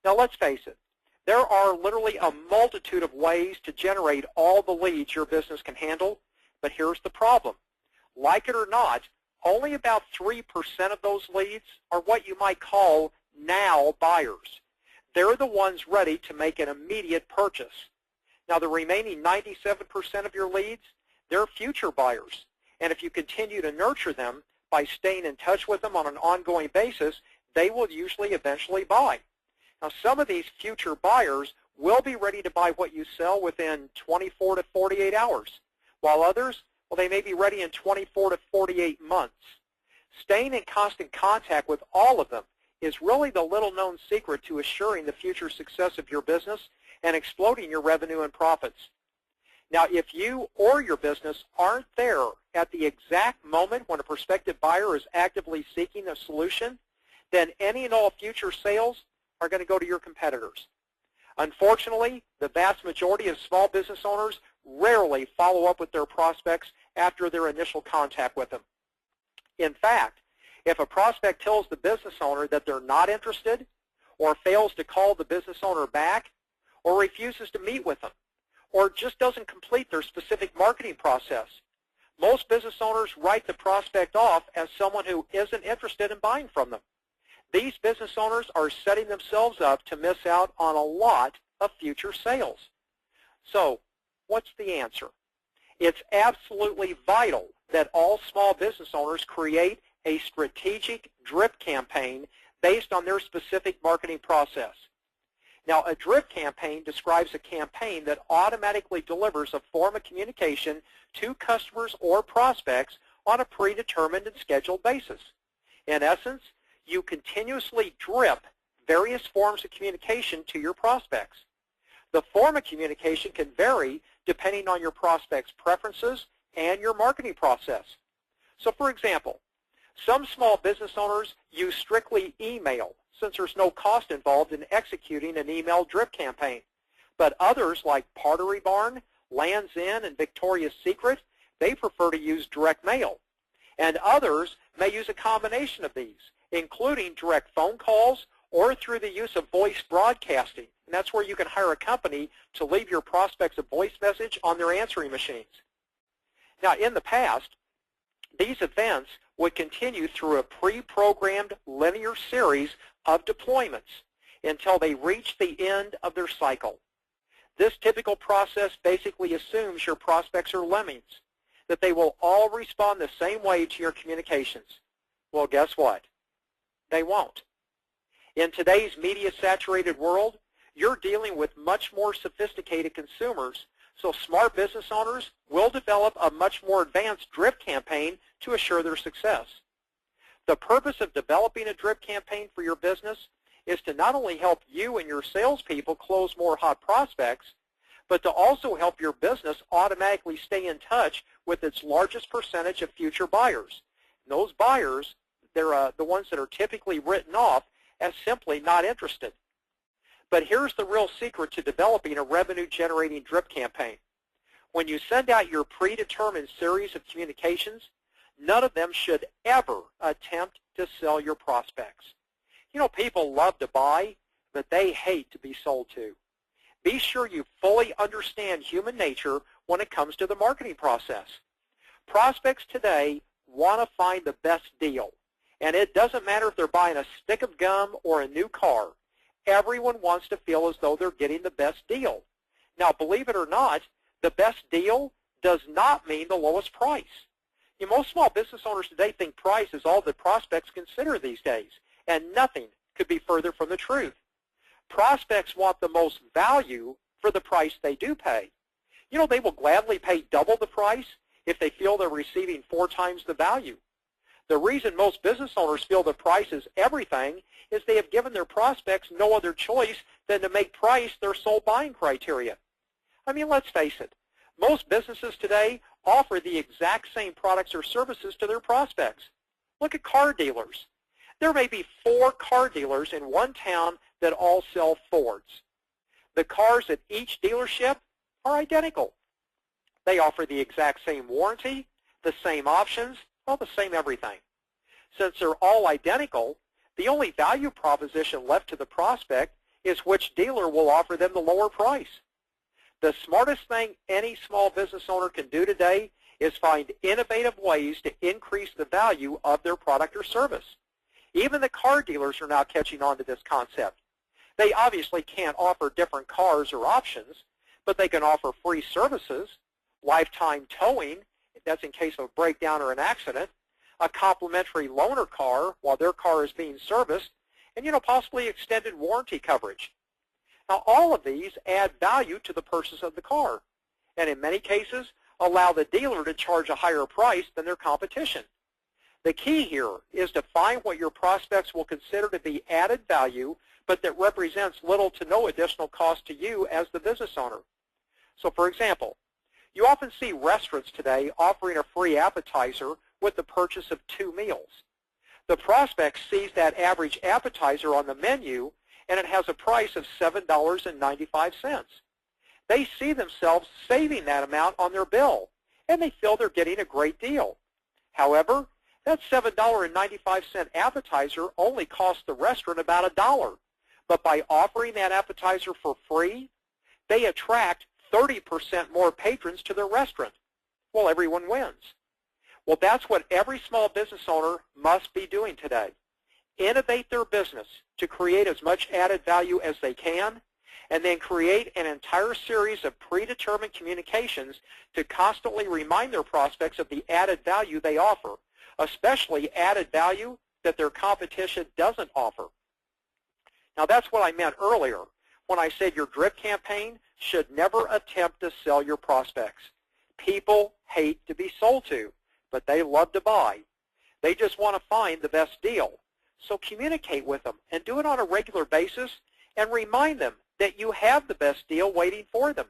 Now let's face it, there are literally a multitude of ways to generate all the leads your business can handle, but here's the problem. Like it or not, only about 3% of those leads are what you might call now buyers. They're the ones ready to make an immediate purchase. Now the remaining 97% of your leads, they're future buyers. And if you continue to nurture them by staying in touch with them on an ongoing basis, they will usually eventually buy. Now some of these future buyers will be ready to buy what you sell within 24 to 48 hours, while others, well, they may be ready in 24 to 48 months. Staying in constant contact with all of them is really the little-known secret to assuring the future success of your business and exploding your revenue and profits. Now, if you or your business aren't there at the exact moment when a prospective buyer is actively seeking a solution, then any and all future sales are going to go to your competitors. Unfortunately, the vast majority of small business owners rarely follow up with their prospects after their initial contact with them. In fact, if a prospect tells the business owner that they're not interested, or fails to call the business owner back, or refuses to meet with them, or just doesn't complete their specific marketing process, most business owners write the prospect off as someone who isn't interested in buying from them. These business owners are setting themselves up to miss out on a lot of future sales. So, what's the answer? It's absolutely vital that all small business owners create a strategic drip campaign based on their specific marketing process. Now, a drip campaign describes a campaign that automatically delivers a form of communication to customers or prospects on a predetermined and scheduled basis. In essence, you continuously drip various forms of communication to your prospects. The form of communication can vary depending on your prospect's preferences and your marketing process. So, for example, some small business owners use strictly email since there's no cost involved in executing an email drip campaign. But others like Pottery Barn, Land's End, and Victoria's Secret, they prefer to use direct mail. And others may use a combination of these, including direct phone calls or through the use of voice broadcasting. And that's where you can hire a company to leave your prospects a voice message on their answering machines. Now, in the past, these events would continue through a pre-programmed linear series of deployments until they reach the end of their cycle. This typical process basically assumes your prospects are lemmings, that they will all respond the same way to your communications. Well, guess what? They won't. In today's media-saturated world, you're dealing with much more sophisticated consumers, so smart business owners will develop a much more advanced drip campaign to assure their success. The purpose of developing a drip campaign for your business is to not only help you and your salespeople close more hot prospects, but to also help your business automatically stay in touch with its largest percentage of future buyers. And those buyers, they're the ones that are typically written off as simply not interested. But here's the real secret to developing a revenue-generating drip campaign. When you send out your predetermined series of communications, none of them should ever attempt to sell your prospects. You know, people love to buy, but they hate to be sold to. Be sure you fully understand human nature when it comes to the marketing process. Prospects today want to find the best deal, and it doesn't matter if they're buying a stick of gum or a new car. Everyone wants to feel as though they're getting the best deal. Now, believe it or not, the best deal does not mean the lowest price. You know, most small business owners today think price is all that prospects consider these days, and nothing could be further from the truth. Prospects want the most value for the price they do pay. You know, they will gladly pay double the price if they feel they're receiving 4 times the value. The reason most business owners feel the price is everything is they have given their prospects no other choice than to make price their sole buying criteria. I mean, let's face it. Most businesses today offer the exact same products or services to their prospects. Look at car dealers. There may be 4 car dealers in one town that all sell Fords. The cars at each dealership are identical. They offer the exact same warranty, the same options, well, the same everything. Since they're all identical, the only value proposition left to the prospect is which dealer will offer them the lower price. The smartest thing any small business owner can do today is find innovative ways to increase the value of their product or service. Even the car dealers are now catching on to this concept. They obviously can't offer different cars or options, but they can offer free services, lifetime towing, that's in case of a breakdown or an accident, a complimentary loaner car while their car is being serviced, and possibly extended warranty coverage. Now, all of these add value to the purchase of the car, and in many cases allow the dealer to charge a higher price than their competition. The key here is to find what your prospects will consider to be added value, but that represents little to no additional cost to you as the business owner. So, for example, you often see restaurants today offering a free appetizer with the purchase of 2 meals. The prospect sees that average appetizer on the menu, and it has a price of $7.95. They see themselves saving that amount on their bill, and they feel they're getting a great deal. However, that $7.95 appetizer only costs the restaurant about $1. But by offering that appetizer for free, they attract 30% more patrons to their restaurant. Well, everyone wins. Well, that's what every small business owner must be doing today. Innovate their business to create as much added value as they can, and then create an entire series of predetermined communications to constantly remind their prospects of the added value they offer, especially added value that their competition doesn't offer. Now, that's what I meant earlier when I said your drip campaign should never attempt to sell your prospects. People hate to be sold to, but they love to buy. They just want to find the best deal. So communicate with them and do it on a regular basis and remind them that you have the best deal waiting for them.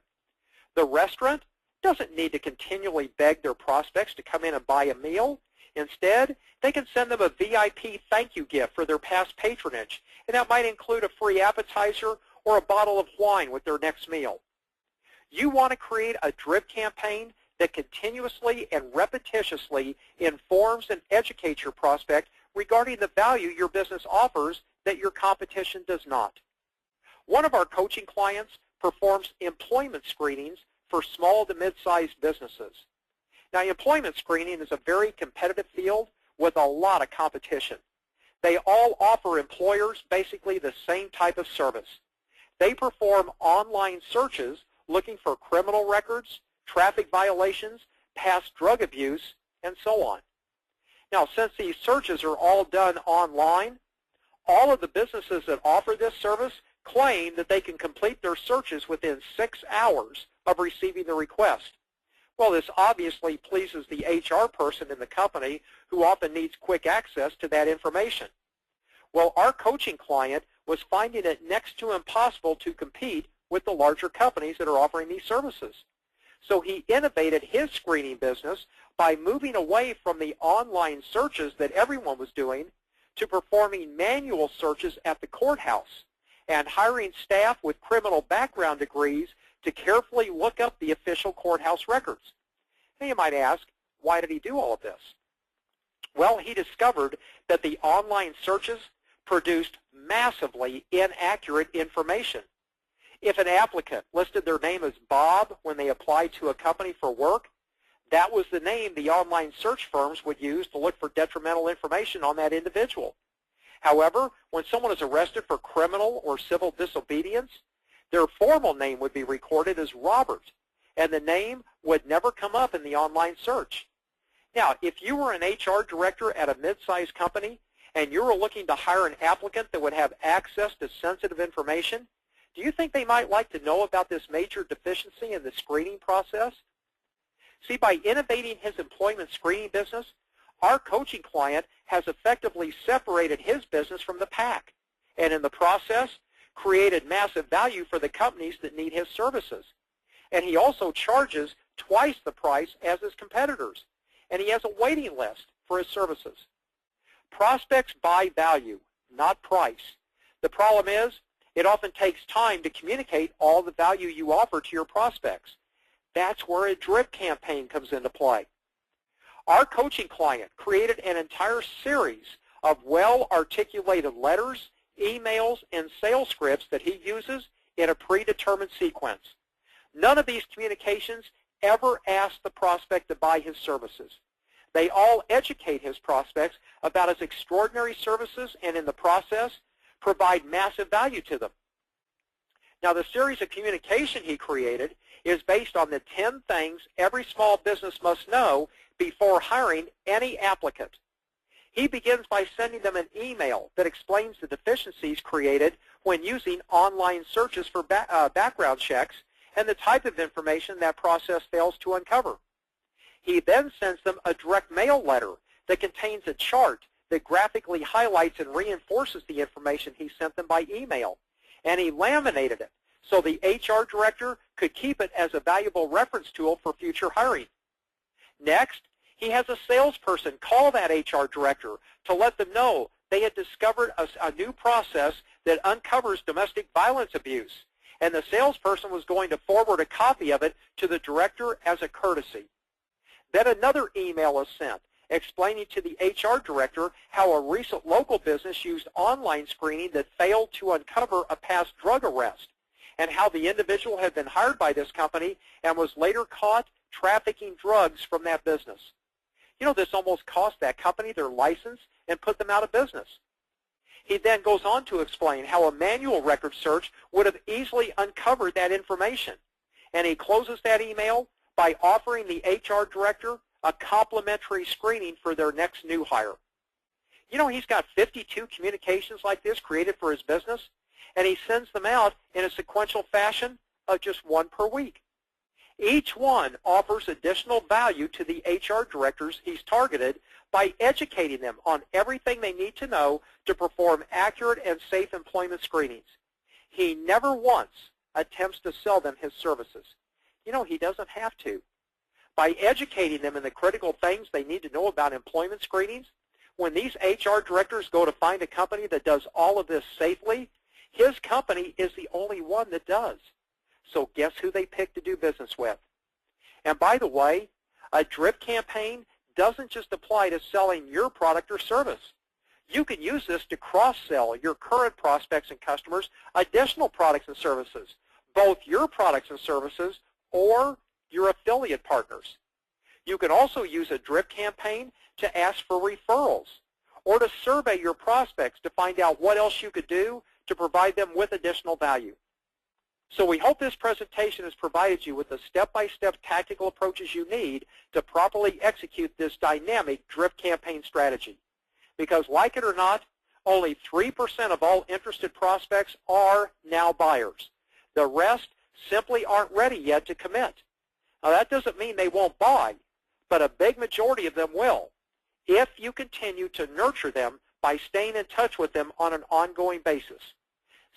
The restaurant doesn't need to continually beg their prospects to come in and buy a meal. Instead, they can send them a VIP thank you gift for their past patronage, and that might include a free appetizer or a bottle of wine with their next meal. You want to create a drip campaign that continuously and repetitiously informs and educates your prospect regarding the value your business offers that your competition does not. One of our coaching clients performs employment screenings for small to mid-sized businesses. Now, employment screening is a very competitive field with a lot of competition. They all offer employers basically the same type of service. They perform online searches looking for criminal records, traffic violations, past drug abuse, and so on. Now, since these searches are all done online, all of the businesses that offer this service claim that they can complete their searches within 6 hours of receiving the request. Well, this obviously pleases the HR person in the company who often needs quick access to that information. Well, our coaching client was finding it next to impossible to compete with the larger companies that are offering these services. So he innovated his screening business by moving away from the online searches that everyone was doing to performing manual searches at the courthouse and hiring staff with criminal background degrees to carefully look up the official courthouse records. Now you might ask, why did he do all of this? Well, he discovered that the online searches produced massively inaccurate information. If an applicant listed their name as Bob when they applied to a company for work, that was the name the online search firms would use to look for detrimental information on that individual. However, when someone is arrested for criminal or civil disobedience, their formal name would be recorded as Robert, and the name would never come up in the online search. Now, if you were an HR director at a mid-sized company and you were looking to hire an applicant that would have access to sensitive information, do you think they might like to know about this major deficiency in the screening process? See, by innovating his employment screening business, our coaching client has effectively separated his business from the pack, and in the process, created massive value for the companies that need his services. And he also charges twice the price as his competitors, and he has a waiting list for his services. Prospects buy value, not price. The problem is, it often takes time to communicate all the value you offer to your prospects. That's where a drip campaign comes into play. Our coaching client created an entire series of well-articulated letters, emails and sales scripts that he uses in a predetermined sequence. None of these communications ever ask the prospect to buy his services. They all educate his prospects about his extraordinary services and in the process provide massive value to them. Now, the series of communication he created is based on the 10 things every small business must know before hiring any applicant. He begins by sending them an email that explains the deficiencies created when using online searches for background checks and the type of information that process fails to uncover. He then sends them a direct mail letter that contains a chart that graphically highlights and reinforces the information he sent them by email. And he laminated it so the HR director could keep it as a valuable reference tool for future hiring. Next, he has a salesperson call that HR director to let them know they had discovered a new process that uncovers domestic violence abuse, and the salesperson was going to forward a copy of it to the director as a courtesy. Then another email is sent explaining to the HR director how a recent local business used online screening that failed to uncover a past drug arrest, and how the individual had been hired by this company and was later caught trafficking drugs from that business. You know, this almost cost that company their license and put them out of business. He then goes on to explain how a manual record search would have easily uncovered that information. And he closes that email by offering the HR director a complimentary screening for their next new hire. You know, he's got 52 communications like this created for his business, and he sends them out in a sequential fashion of just one per week. Each one offers additional value to the HR directors he's targeted by educating them on everything they need to know to perform accurate and safe employment screenings. He never once attempts to sell them his services. You know, he doesn't have to. By educating them in the critical things they need to know about employment screenings, when these HR directors go to find a company that does all of this safely, his company is the only one that does. So guess who they pick to do business with? And by the way, a drip campaign doesn't just apply to selling your product or service. You can use this to cross-sell your current prospects and customers additional products and services, both your products and services or your affiliate partners. You can also use a drip campaign to ask for referrals or to survey your prospects to find out what else you could do to provide them with additional value. So we hope this presentation has provided you with the step-by-step tactical approaches you need to properly execute this dynamic drip campaign strategy. Because like it or not, only 3% of all interested prospects are now buyers. The rest simply aren't ready yet to commit. Now that doesn't mean they won't buy, but a big majority of them will, if you continue to nurture them by staying in touch with them on an ongoing basis.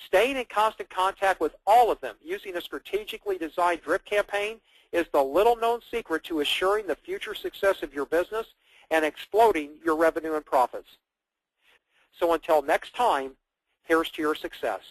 Staying in constant contact with all of them using a strategically designed drip campaign is the little-known secret to assuring the future success of your business and exploding your revenue and profits. So until next time, here's to your success.